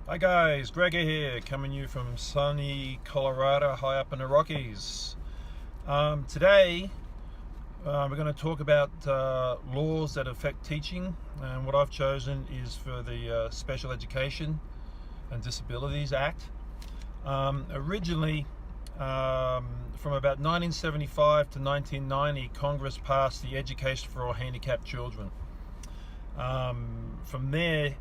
Hi guys, Gregor here, coming you from sunny Colorado, high up in the Rockies. Today we're going to talk about laws that affect teaching, and what I've chosen is for the Special Education and Disabilities Act. Originally, from about 1975 to 1990, Congress passed the Education for All Handicapped Children. From there,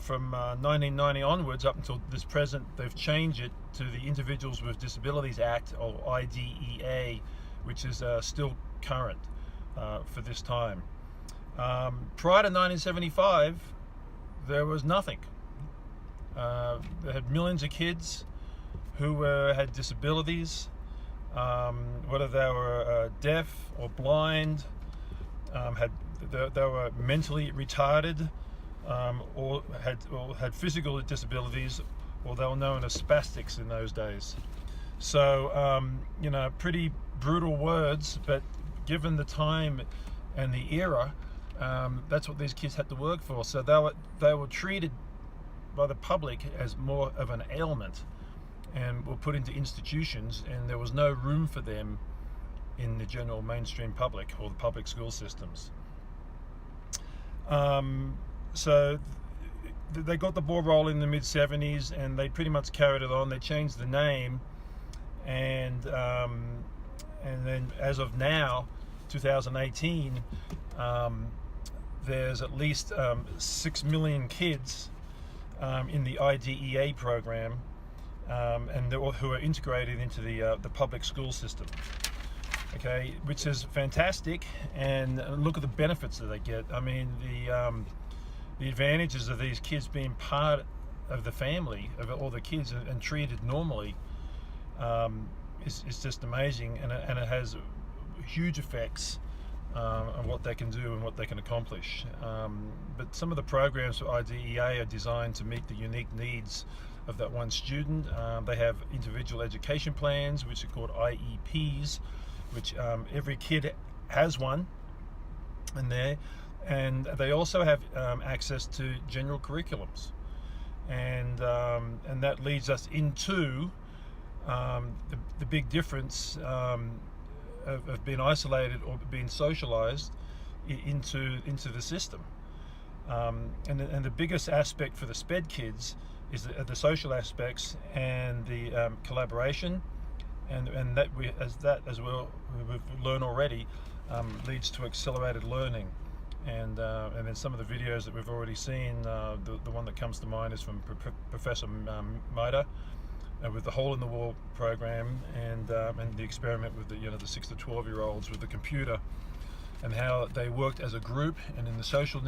from 1990 onwards up until this present, they've changed it to the Individuals with Disabilities Act, or IDEA, which is still current for this time. Prior to 1975, there was nothing. They had millions of kids who had disabilities, whether they were deaf or blind, they were mentally retarded, or had physical disabilities, or they were known as spastics in those days. So, pretty brutal words, but given the time and the era, that's what these kids had to work for. So they were treated by the public as more of an ailment, and were put into institutions, and there was no room for them in the general mainstream public or the public school systems. So they got the ball rolling in the mid-70s, and they pretty much carried it on. They changed the name, and then as of now, 2018, there's at least 6 million kids in the IDEA program, and who are integrated into the public school system. Okay, which is fantastic, and look at the benefits that they get. I mean, the advantages of these kids being part of the family of all the kids and treated normally is just amazing, and it has huge effects on what they can do and what they can accomplish. But some of the programs for IDEA are designed to meet the unique needs of that one student. They have individual education plans, which are called IEPs, which every kid has one in there, and they also have access to general curriculums, and that leads us into the big difference of being isolated or being socialized into the system, and the biggest aspect for the SPED kids is the social aspects and the collaboration, and that as well we've learned already leads to accelerated learning, and then some of the videos that we've already seen, the one that comes to mind is from Professor Maida, with the Hole in the Wall program, and the experiment with the 6 to 12-year-olds with the computer, and how they worked as a group and in the social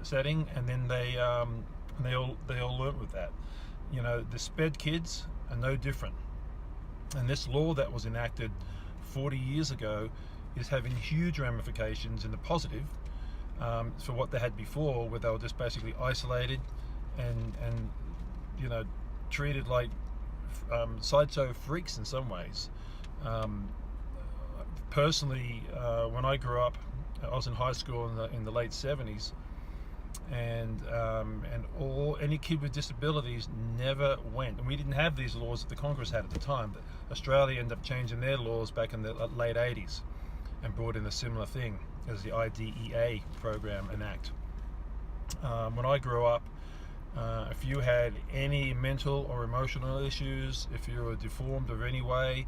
setting, and then they all learnt with that. The SPED kids are no different. And this law that was enacted 40 years ago is having huge ramifications in the positive for what they had before, where they were just basically isolated and treated like sideshow freaks in some ways. Personally, when I grew up, I was in high school in the late 70s, and any kid with disabilities never went, and we didn't have these laws that the Congress had at the time, but Australia ended up changing their laws back in the late 80s and brought in a similar thing as the IDEA program and act. When I grew up, if you had any mental or emotional issues, if you were deformed of any way,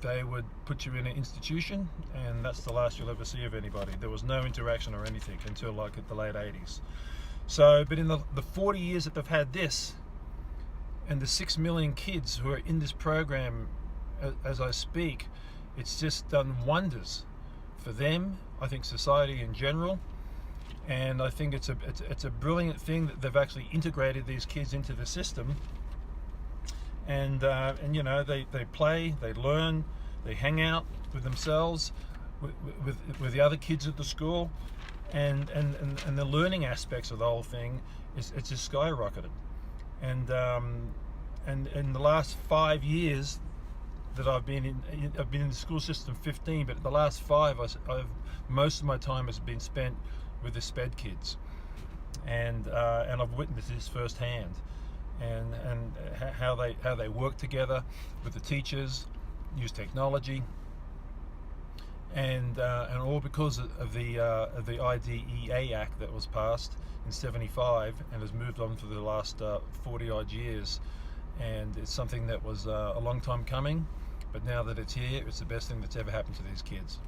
they would put you in an institution, and that's the last you'll ever see of anybody. There was no interaction or anything until like the late 80s. So, but in the 40 years that they've had this, and the 6 million kids who are in this program as I speak, it's just done wonders for them, I think society in general, and I think it's a brilliant thing that they've actually integrated these kids into the system. And they play, they learn, they hang out with themselves, with the other kids at the school, and the learning aspects of the whole thing it's just skyrocketed. And in the last 5 years that I've been in the school system 15, but the last 5 most of my time has been spent with the SPED kids. and I've witnessed this firsthand, and how they work together with the teachers, use technology, and all because of the IDEA Act that was passed in '75 and has moved on for the last 40 odd years. And it's something that was a long time coming, but now that it's here, it's the best thing that's ever happened to these kids.